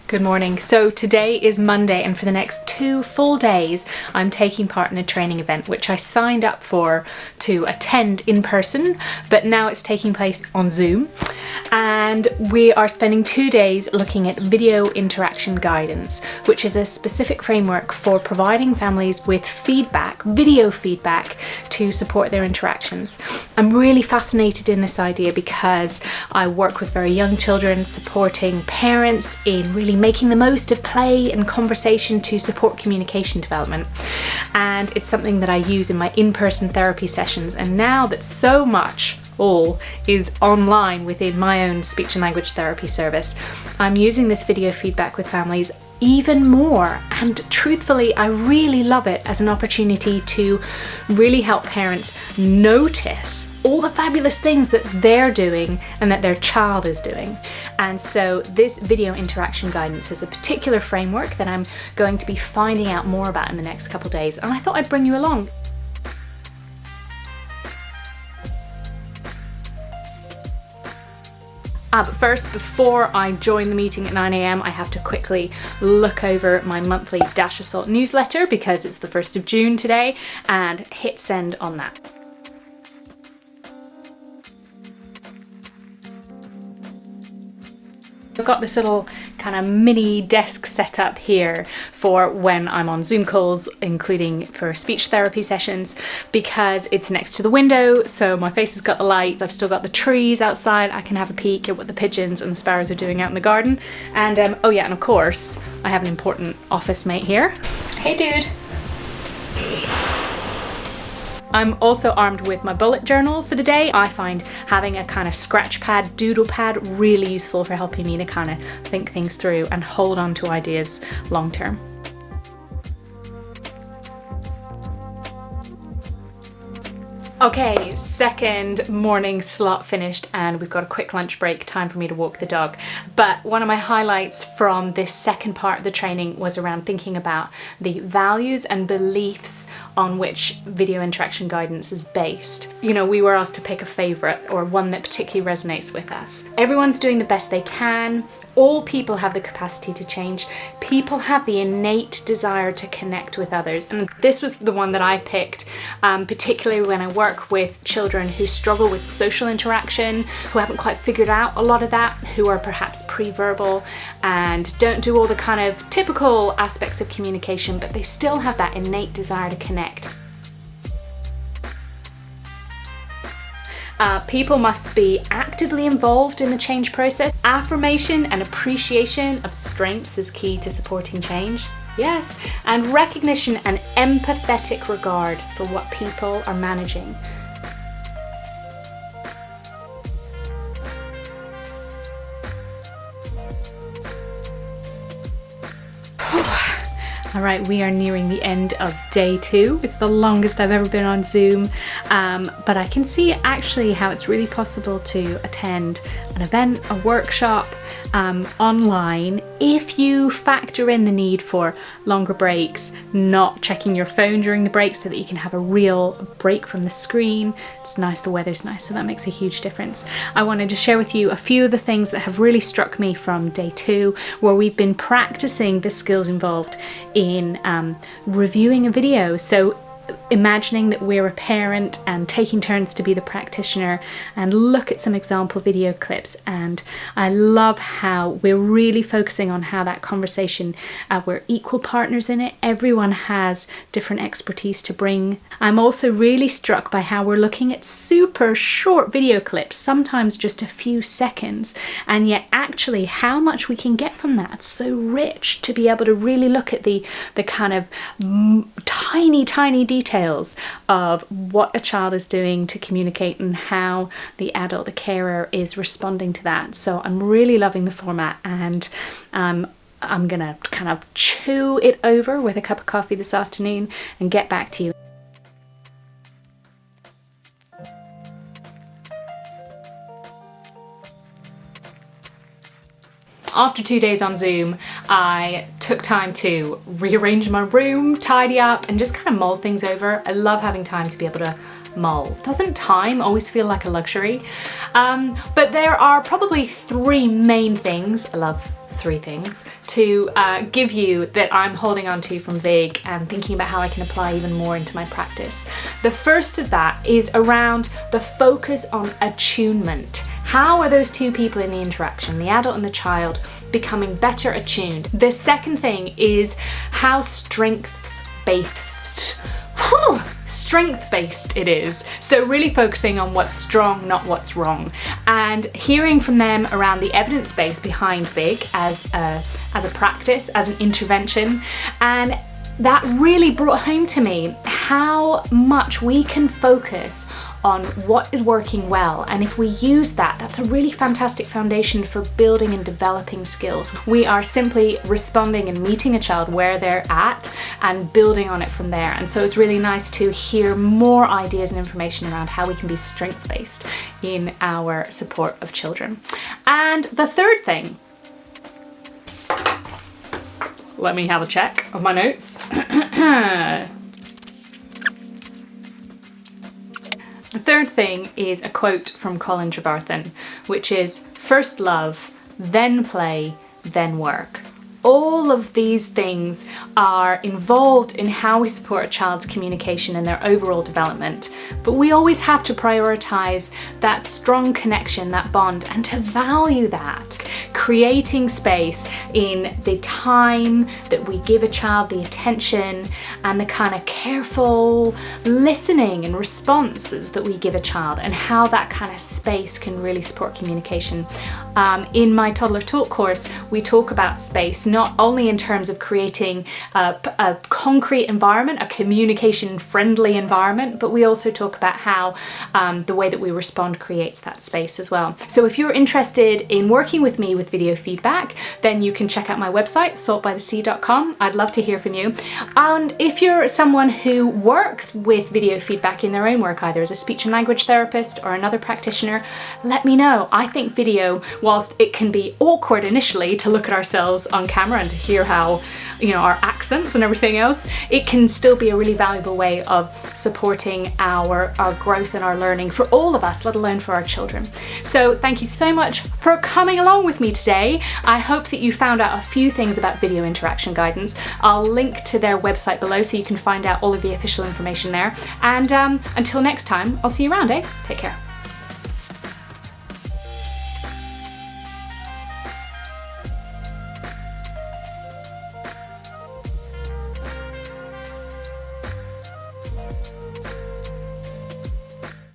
Good morning. So today is Monday, and for the next 2 full days I'm taking part in a training event which I signed up for to attend in person, but now it's taking place on Zoom, and we are spending 2 days looking at video interaction guidance, which is a specific framework for providing families with feedback, video feedback, to support their interactions. I'm really fascinated in this idea because I work with very young children, supporting parents in really making the most of play and conversation to support communication development. And it's something that I use in my in-person therapy sessions. And now that so much all is online within my own speech and language therapy service, I'm using this video feedback with families even more, and truthfully I really love it as an opportunity to really help parents notice all the fabulous things that they're doing and that their child is doing. And so this video interaction guidance is a particular framework that I'm going to be finding out more about in the next couple days, and I thought I'd bring you along. But first, before I join the meeting at 9 AM, I have to quickly look over my monthly Dash Assault newsletter because it's the 1st of June today, and hit send on that. I've got this little kind of mini desk set up here for when I'm on Zoom calls, including for speech therapy sessions, because it's next to the window, so my face has got the light. I've still got the trees outside. I can have a peek at what the pigeons and the sparrows are doing out in the garden. And oh yeah, and of course, I have an important office mate here. Hey dude. I'm also armed with my bullet journal for the day. I find having a kind of scratch pad, doodle pad, really useful for helping me to kind of think things through and hold on to ideas long term. Okay, second morning slot finished, and we've got a quick lunch break, time for me to walk the dog. But one of my highlights from this second part of the training was around thinking about the values and beliefs on which video interaction guidance is based. You know, we were asked to pick a favorite or one that particularly resonates with us. Everyone's doing the best they can. All people have the capacity to change. People have the innate desire to connect with others. And this was the one that I picked, particularly when I work with children who struggle with social interaction, who haven't quite figured out a lot of that, who are perhaps pre-verbal and don't do all the kind of typical aspects of communication, but they still have that innate desire to connect. People must be actively involved in the change process. Affirmation and appreciation of strengths is key to supporting change. Yes, and recognition and empathetic regard for what people are managing. All right, we are nearing the end of day 2. It's the longest I've ever been on Zoom, but I can see actually how it's really possible to attend an event, a workshop online, if you factor in the need for longer breaks, not checking your phone during the break so that you can have a real break from the screen. It's nice, the weather's nice, so that makes a huge difference. I wanted to share with you a few of the things that have really struck me from day 2, where we've been practicing the skills involved in reviewing a video. So imagining that we're a parent and taking turns to be the practitioner and look at some example video clips. And I love how we're really focusing on how that conversation, we're equal partners in it. Everyone has different expertise to bring. I'm also really struck by how we're looking at super short video clips, sometimes just a few seconds, and yet actually how much we can get from that. It's so rich to be able to really look at the kind of tiny details of what a child is doing to communicate and how the adult, the carer, is responding to that. So I'm really loving the format, and I'm gonna kind of chew it over with a cup of coffee this afternoon and get back to you. After 2 days on Zoom, I took time to rearrange my room, tidy up, and just kind of mull things over. I love having time to be able to mole. Doesn't time always feel like a luxury? But there are probably three main things, I love 3 things, to give you that I'm holding on to from Vig and thinking about how I can apply even more into my practice. The first of that is around the focus on attunement. How are those two people in the interaction, the adult and the child, becoming better attuned? The second thing is how strength-based it is. So really focusing on what's strong, not what's wrong, and hearing from them around the evidence base behind Vig as a practice, as an intervention. And that really brought home to me how much we can focus on what is working well, and if we use that, that's a really fantastic foundation for building and developing skills. We are simply responding and meeting a child where they're at and building on it from there. And so it's really nice to hear more ideas and information around how we can be strength-based in our support of children. And the third thing, let me have a check of my notes. The third thing is a quote from Colin Trevarthen, which is, "First love, then play, then work." All of these things are involved in how we support a child's communication and their overall development, but we always have to prioritize that strong connection, that bond, and to value that. Creating space in the time that we give a child, the attention, and the kind of careful listening and responses that we give a child, and how that kind of space can really support communication. In my Toddler Talk course, we talk about space not only in terms of creating a concrete environment, a communication-friendly environment, but we also talk about how the way that we respond creates that space as well. So if you're interested in working with me with video feedback, then you can check out my website, saltbythesea.com. I'd love to hear from you. And if you're someone who works with video feedback in their own work, either as a speech and language therapist or another practitioner, let me know. I think video, whilst it can be awkward initially to look at ourselves on camera and to hear how, our accents and everything else, it can still be a really valuable way of supporting our growth and our learning for all of us, let alone for our children. So thank you so much for coming along with me today. I hope that you found out a few things about video interaction guidance. I'll link to their website below so you can find out all of the official information there. And until next time, I'll see you around, Take care.